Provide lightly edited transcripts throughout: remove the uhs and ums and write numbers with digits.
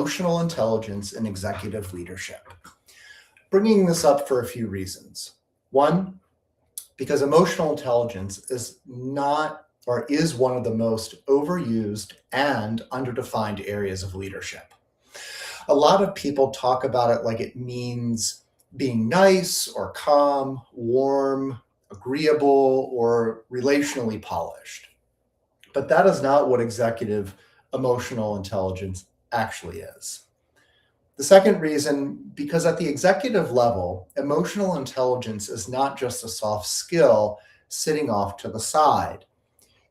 emotional intelligence in executive leadership. Bringing this up for a few reasons. One, because emotional intelligence is not or is one of the most overused and underdefined areas of leadership. A lot of people talk about it like it means being nice or calm, warm, agreeable, or relationally polished. But that is not what executive emotional intelligence actually is. The second reason, because at the executive level, emotional intelligence is not just a soft skill sitting off to the side.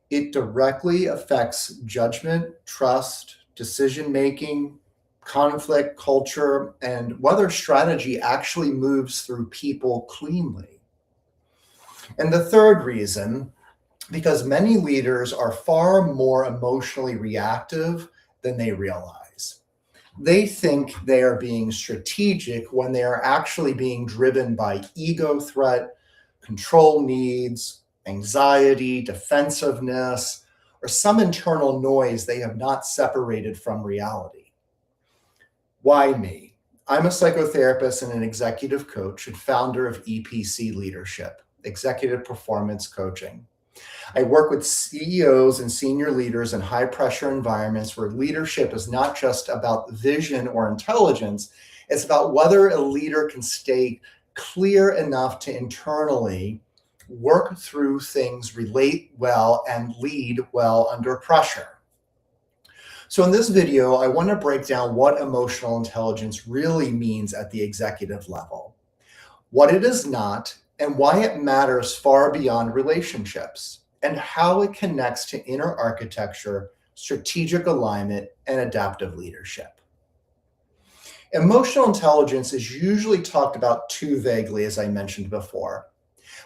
It directly affects judgment, trust, decision-making, conflict, culture, and whether strategy actually moves through people cleanly. And the third reason, because many leaders are far more emotionally reactive than they realize. They think they are being strategic when they are actually being driven by ego threat, control needs, anxiety, defensiveness, or some internal noise they have not separated from reality. Why me? I'm a psychotherapist and an executive coach and founder of EPC Leadership, Executive Performance Coaching. I work with CEOs and senior leaders in high-pressure environments where leadership is not just about vision or intelligence, it's about whether a leader can stay clear enough to internally work through things, relate well, and lead well under pressure. So in this video, I want to break down what emotional intelligence really means at the executive level, what it is not, and why it matters far beyond relationships, and how it connects to inner architecture, strategic alignment, and adaptive leadership. Emotional intelligence is usually talked about too vaguely, as I mentioned before.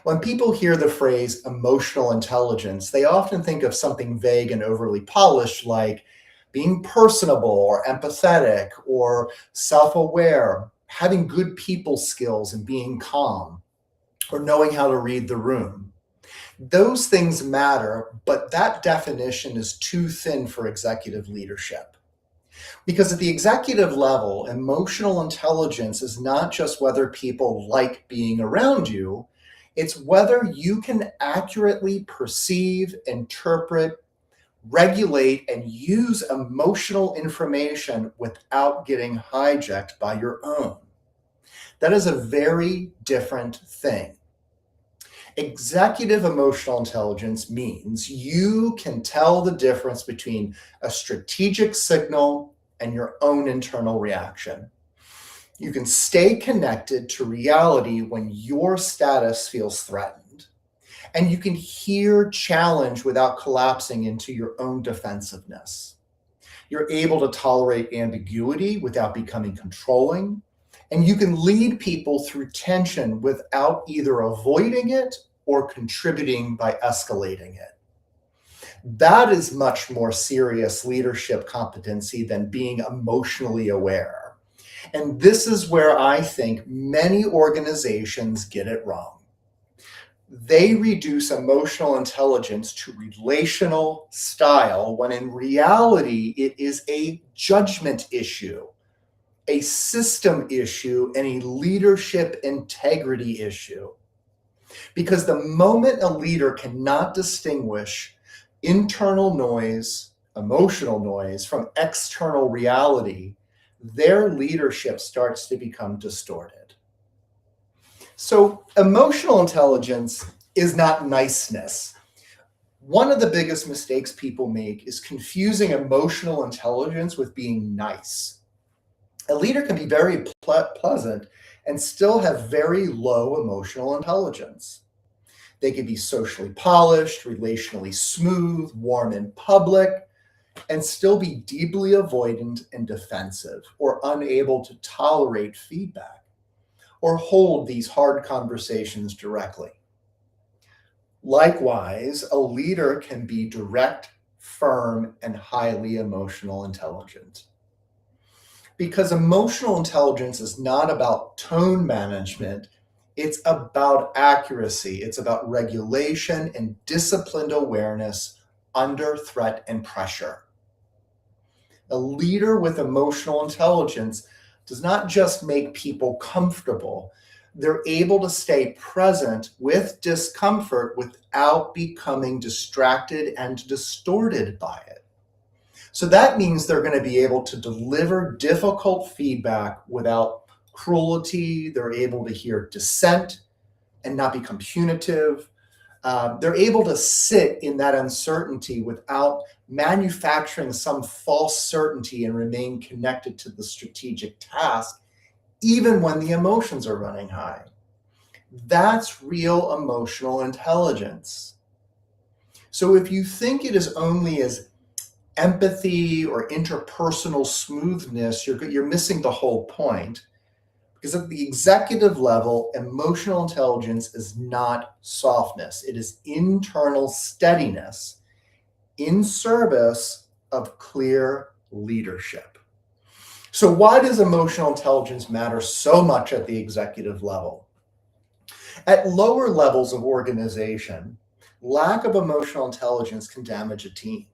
When people hear the phrase emotional intelligence, they often think of something vague and overly polished, like being personable or empathetic or self-aware, having good people skills and being calm, or knowing how to read the room. Those things matter, but that definition is too thin for executive leadership. Because at the executive level, emotional intelligence is not just whether people like being around you, it's whether you can accurately perceive, interpret, regulate, and use emotional information without getting hijacked by your own. That is a very different thing. Executive emotional intelligence means you can tell the difference between a strategic signal and your own internal reaction. You can stay connected to reality when your status feels threatened. And you can hear challenge without collapsing into your own defensiveness. You're able to tolerate ambiguity without becoming controlling. And you can lead people through tension without either avoiding it or contributing by escalating it. That is much more serious leadership competency than being emotionally aware. And this is where I think many organizations get it wrong. They reduce emotional intelligence to relational style when in reality it is a judgment issue, a system issue, and a leadership integrity issue. Because the moment a leader cannot distinguish internal noise, emotional noise, from external reality, their leadership starts to become distorted. So emotional intelligence is not niceness. One of the biggest mistakes people make is confusing emotional intelligence with being nice. A leader can be very pleasant and still have very low emotional intelligence. They can be socially polished, relationally smooth, warm in public, and still be deeply avoidant and defensive, or unable to tolerate feedback, or hold these hard conversations directly. Likewise, a leader can be direct, firm, and highly emotional intelligent. Because emotional intelligence is not about tone management, it's about accuracy, it's about regulation and disciplined awareness under threat and pressure. A leader with emotional intelligence does not just make people comfortable. They're able to stay present with discomfort without becoming distracted and distorted by it. So that means they're going to be able to deliver difficult feedback without cruelty. They're able to hear dissent and not become punitive. They're able to sit in that uncertainty without manufacturing some false certainty and remain connected to the strategic task, even when the emotions are running high. That's real emotional intelligence. So if you think it is only as empathy or interpersonal smoothness, you're missing the whole point. Because at the executive level, emotional intelligence is not softness. It is internal steadiness in service of clear leadership. So why does emotional intelligence matter so much at the executive level? At lower levels of organization, lack of emotional intelligence can damage a team.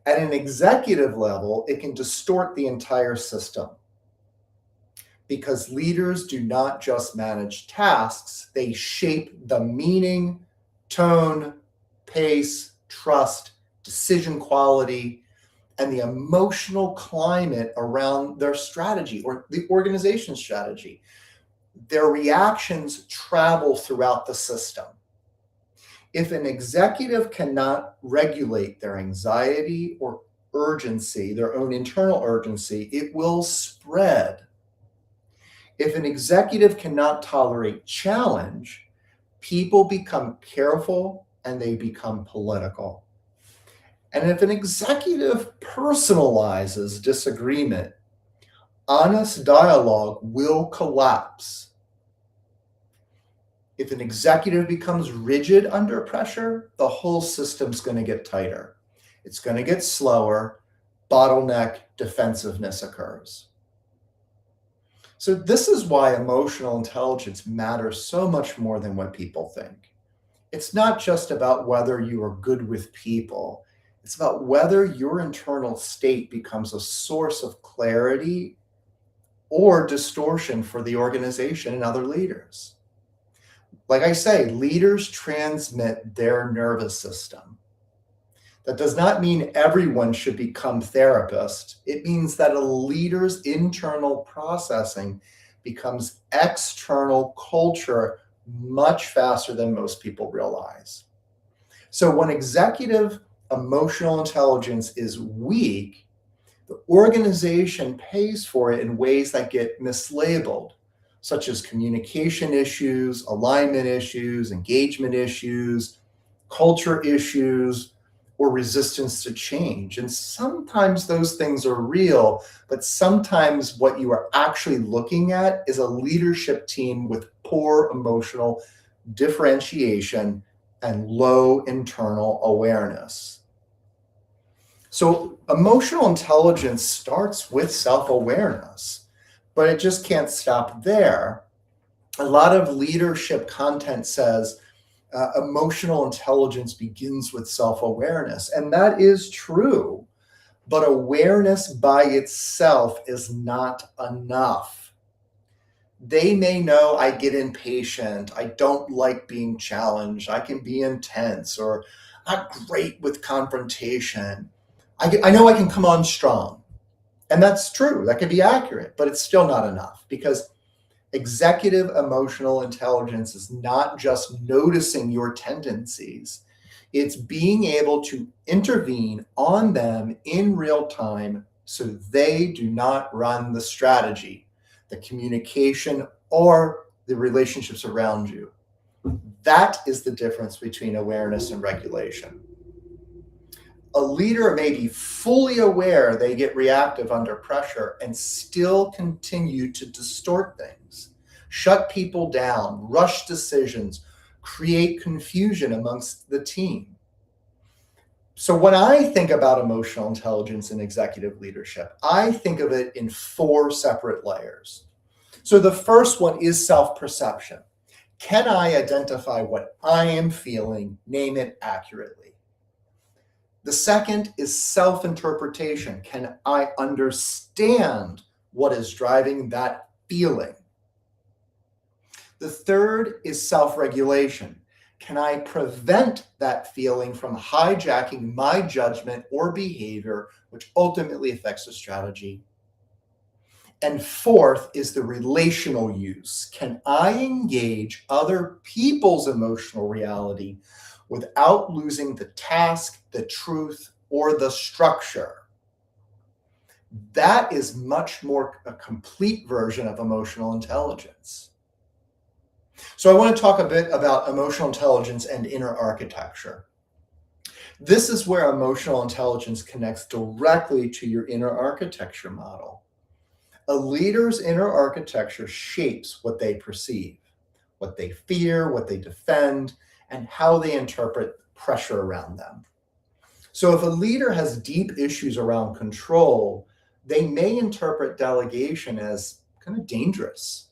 At an executive level, it can distort the entire system. Because leaders do not just manage tasks, they shape the meaning, tone, pace, trust, decision quality, and the emotional climate around their strategy or the organization's strategy. Their reactions travel throughout the system. If an executive cannot regulate their anxiety or urgency, their own internal urgency, it will spread. If an executive cannot tolerate challenge, people become careful and they become political. And if an executive personalizes disagreement, honest dialogue will collapse. If an executive becomes rigid under pressure, the whole system's going to get tighter. It's going to get slower, bottleneck, defensiveness occurs. So this is why emotional intelligence matters so much more than what people think. It's not just about whether you are good with people. It's about whether your internal state becomes a source of clarity or distortion for the organization and other leaders. Like I say, leaders transmit their nervous system. That does not mean everyone should become therapists. It means that a leader's internal processing becomes external culture much faster than most people realize. So when executive emotional intelligence is weak, the organization pays for it in ways that get mislabeled, such as communication issues, alignment issues, engagement issues, culture issues, or resistance to change. And sometimes those things are real, but sometimes what you are actually looking at is a leadership team with poor emotional differentiation and low internal awareness. So emotional intelligence starts with self-awareness, but it just can't stop there. A lot of leadership content says emotional intelligence begins with self-awareness, and that is true, but awareness by itself is not enough. They may know I get impatient, I don't like being challenged, I can be intense, or not great with confrontation. I know I can come on strong, and that's true, that can be accurate, but it's still not enough, because executive emotional intelligence is not just noticing your tendencies. It's being able to intervene on them in real time so they do not run the strategy, the communication, or the relationships around you. That is the difference between awareness and regulation. A leader may be fully aware they get reactive under pressure and still continue to distort things, shut people down, rush decisions, create confusion amongst the team. So when I think about emotional intelligence in executive leadership, I think of it in 4 separate layers. So the first one is self-perception. Can I identify what I am feeling, name it accurately? The second is self-interpretation. Can I understand what is driving that feeling? The third is self-regulation. Can I prevent that feeling from hijacking my judgment or behavior, which ultimately affects the strategy? And fourth is the relational use. Can I engage other people's emotional reality without losing the task, the truth, or the structure? That is much more a complete version of emotional intelligence. So I want to talk a bit about emotional intelligence and inner architecture. This is where emotional intelligence connects directly to your inner architecture model. A leader's inner architecture shapes what they perceive, what they fear, what they defend, and how they interpret pressure around them. So if a leader has deep issues around control, they may interpret delegation as kind of dangerous.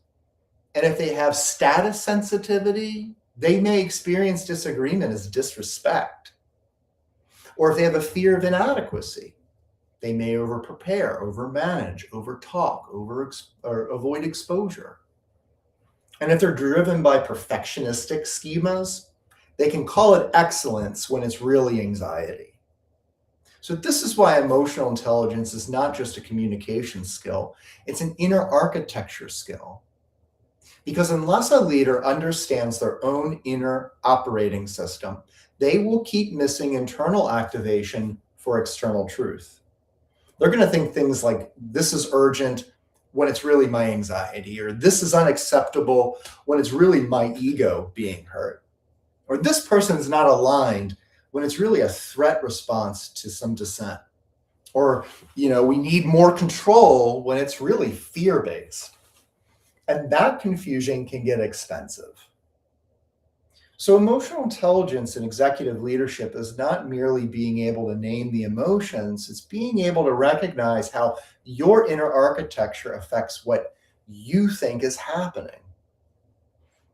And if they have status sensitivity, they may experience disagreement as disrespect. Or if they have a fear of inadequacy, they may over-prepare, over-manage, over-talk, or avoid exposure. And if they're driven by perfectionistic schemas, they can call it excellence when it's really anxiety. So this is why emotional intelligence is not just a communication skill, it's an inner architecture skill. Because unless a leader understands their own inner operating system, they will keep missing internal activation for external truth. They're going to think things like, this is urgent when it's really my anxiety, or this is unacceptable when it's really my ego being hurt, or this person is not aligned when it's really a threat response to some dissent, or, we need more control when it's really fear-based. And that confusion can get expensive. So emotional intelligence in executive leadership is not merely being able to name the emotions, it's being able to recognize how your inner architecture affects what you think is happening.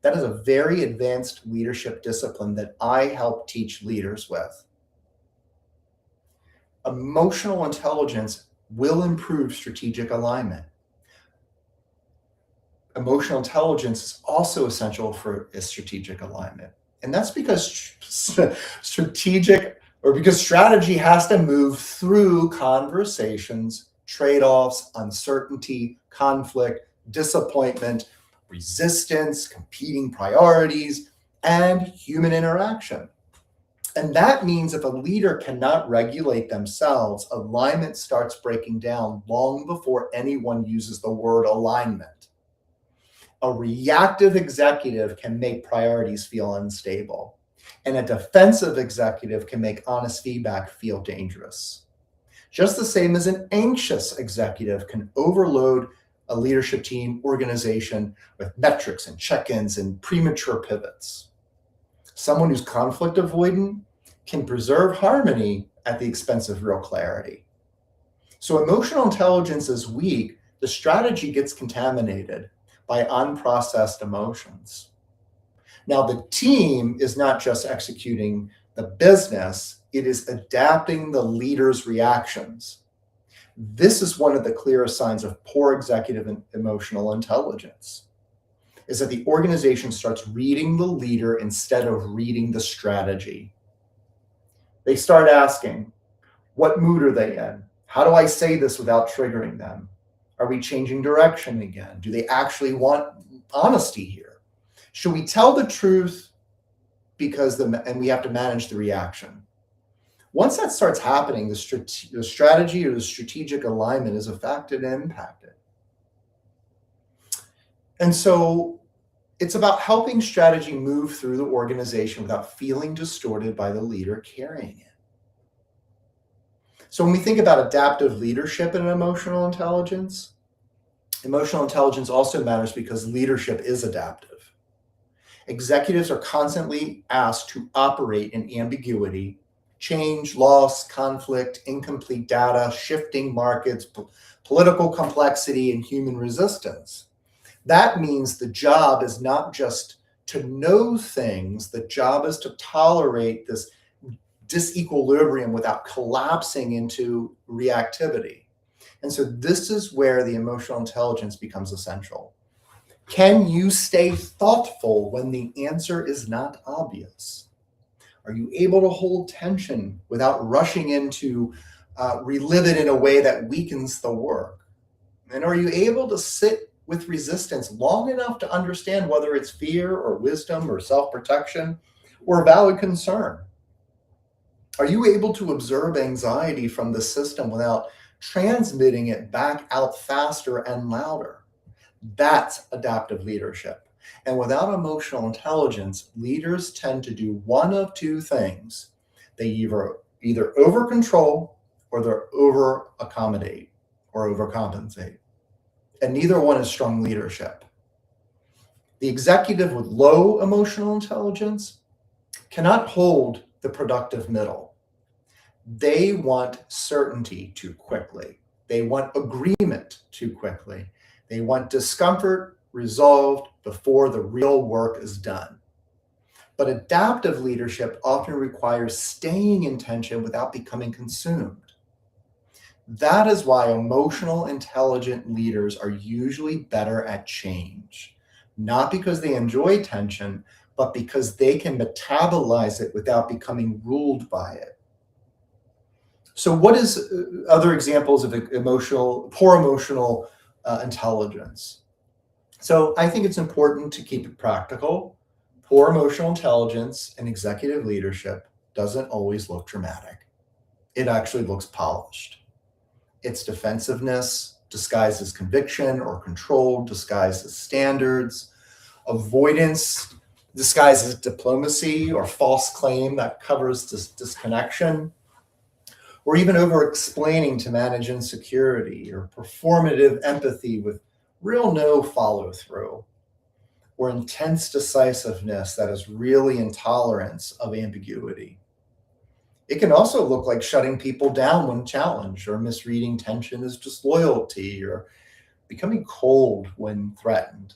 That is a very advanced leadership discipline that I help teach leaders with. Emotional intelligence will improve strategic alignment. Emotional intelligence is also essential for a strategic alignment. And that's because strategy has to move through conversations, trade-offs, uncertainty, conflict, disappointment, resistance, competing priorities, and human interaction. And that means if a leader cannot regulate themselves, alignment starts breaking down long before anyone uses the word alignment. A reactive executive can make priorities feel unstable, and a defensive executive can make honest feedback feel dangerous. Just the same as an anxious executive can overload a leadership team organization with metrics and check-ins and premature pivots. Someone who's conflict avoidant can preserve harmony at the expense of real clarity. So emotional intelligence is weak, the strategy gets contaminated by unprocessed emotions. Now, the team is not just executing the business, it is adapting the leader's reactions. This is one of the clearest signs of poor executive and emotional intelligence, is that the organization starts reading the leader instead of reading the strategy. They start asking, what mood are they in? How do I say this without triggering them? Are we changing direction again? Do they actually want honesty here? Should we tell the truth and we have to manage the reaction? Once that starts happening, the strategy or the strategic alignment is affected and impacted. And so it's about helping strategy move through the organization without feeling distorted by the leader carrying it. So when we think about adaptive leadership and emotional intelligence also matters because leadership is adaptive. Executives are constantly asked to operate in ambiguity, change, loss, conflict, incomplete data, shifting markets, political complexity, and human resistance. That means the job is not just to know things, the job is to tolerate this disequilibrium without collapsing into reactivity. And so this is where the emotional intelligence becomes essential. Can you stay thoughtful when the answer is not obvious? Are you able to hold tension without rushing into relive it in a way that weakens the work? And are you able to sit with resistance long enough to understand whether it's fear or wisdom or self-protection or a valid concern? Are you able to observe anxiety from the system without transmitting it back out faster and louder? That's adaptive leadership. And without emotional intelligence, leaders tend to do one of two things. They either over control or they're over accommodate or overcompensate. And neither one is strong leadership. The executive with low emotional intelligence cannot hold the productive middle. They want certainty too quickly. They want agreement too quickly. They want discomfort resolved before the real work is done. But adaptive leadership often requires staying in tension without becoming consumed. That is why emotional intelligent leaders are usually better at change, not because they enjoy tension, but because they can metabolize it without becoming ruled by it. So what is other examples of poor emotional intelligence? So I think it's important to keep it practical. Poor emotional intelligence and executive leadership doesn't always look dramatic. It actually looks polished. It's defensiveness disguised as conviction, or control disguised as standards, avoidance disguised as diplomacy or false claim that covers this disconnection, or even over-explaining to manage insecurity, or performative empathy with real no follow-through, or intense decisiveness that is really intolerance of ambiguity. It can also look like shutting people down when challenged, or misreading tension as disloyalty, or becoming cold when threatened.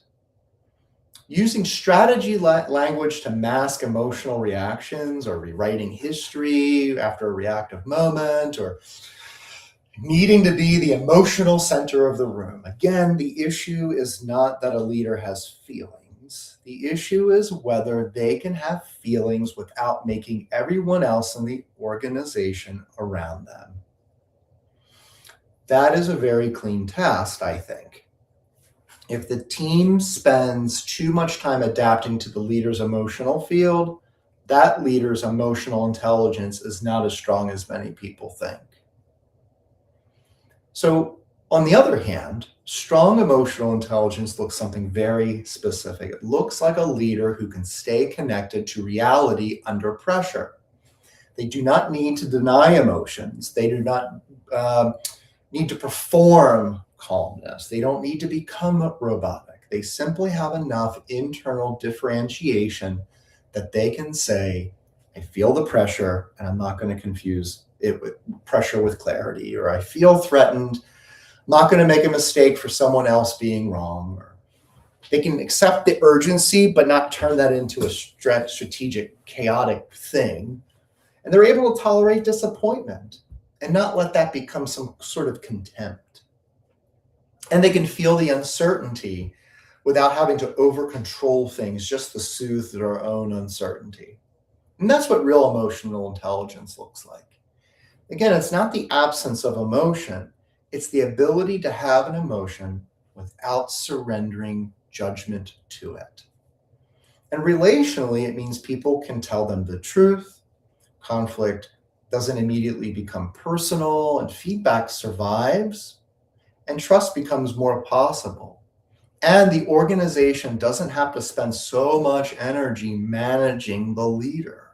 Using strategy language to mask emotional reactions, or rewriting history after a reactive moment, or needing to be the emotional center of the room. Again, the issue is not that a leader has feelings. The issue is whether they can have feelings without making everyone else in the organization around them. That is a very clean task, I think. If the team spends too much time adapting to the leader's emotional field, that leader's emotional intelligence is not as strong as many people think. So, on the other hand, strong emotional intelligence looks something very specific. It looks like a leader who can stay connected to reality under pressure. They do not need to deny emotions. They do not need to perform calmness. They don't need to become robotic. They simply have enough internal differentiation that they can say, I feel the pressure and I'm not going to confuse it with pressure with clarity, or I feel threatened, I'm not going to make a mistake for someone else being wrong. Or they can accept the urgency, but not turn that into a strategic, chaotic thing. And they're able to tolerate disappointment and not let that become some sort of contempt. And they can feel the uncertainty without having to over-control things just to soothe their own uncertainty. And that's what real emotional intelligence looks like. Again, it's not the absence of emotion. It's the ability to have an emotion without surrendering judgment to it. And relationally, it means people can tell them the truth. Conflict doesn't immediately become personal, and feedback survives, and trust becomes more possible. And the organization doesn't have to spend so much energy managing the leader.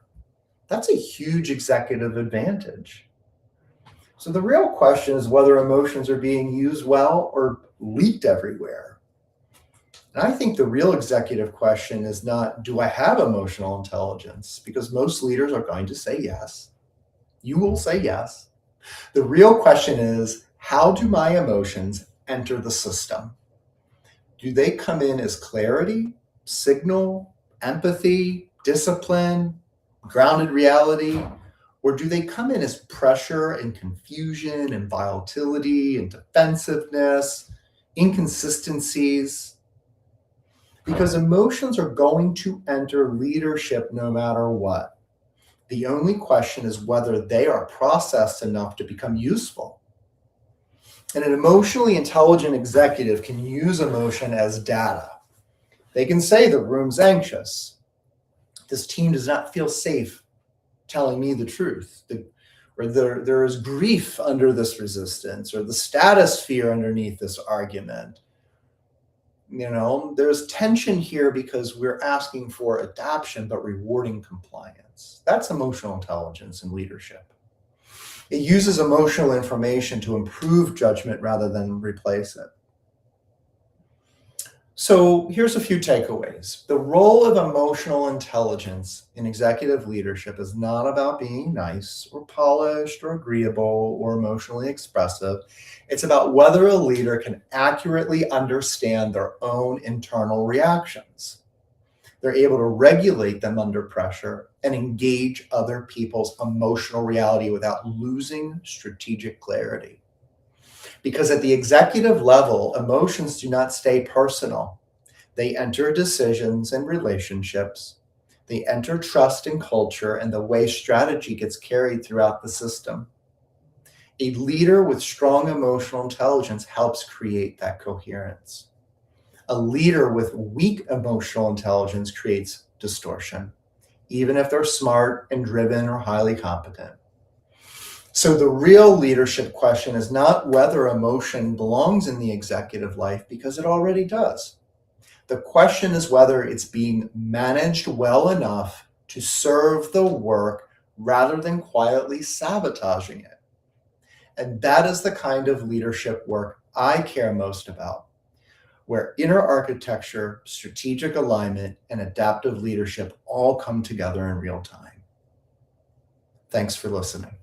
That's a huge executive advantage. So the real question is whether emotions are being used well or leaked everywhere. And I think the real executive question is not, do I have emotional intelligence? Because most leaders are going to say yes. You will say yes. The real question is, how do my emotions enter the system? Do they come in as clarity, signal, empathy, discipline, grounded reality, Or do they come in as pressure and confusion and volatility and defensiveness, inconsistencies? Because emotions are going to enter leadership no matter what. The only question is whether they are processed enough to become useful. And an emotionally intelligent executive can use emotion as data. They can say the room's anxious. This team does not feel safe telling me the truth. Or there is grief under this resistance, or the status fear underneath this argument. There's tension here because we're asking for adoption but rewarding compliance. That's emotional intelligence in leadership. It uses emotional information to improve judgment rather than replace it. So here's a few takeaways. The role of emotional intelligence in executive leadership is not about being nice or polished or agreeable or emotionally expressive. It's about whether a leader can accurately understand their own internal reactions. They're able to regulate them under pressure and engage other people's emotional reality without losing strategic clarity. Because at the executive level, emotions do not stay personal. They enter decisions and relationships. They enter trust and culture and the way strategy gets carried throughout the system. A leader with strong emotional intelligence helps create that coherence. A leader with weak emotional intelligence creates distortion, even if they're smart and driven or highly competent. So the real leadership question is not whether emotion belongs in the executive life, because it already does. The question is whether it's being managed well enough to serve the work rather than quietly sabotaging it. And that is the kind of leadership work I care most about, where inner architecture, strategic alignment, and adaptive leadership all come together in real time. Thanks for listening.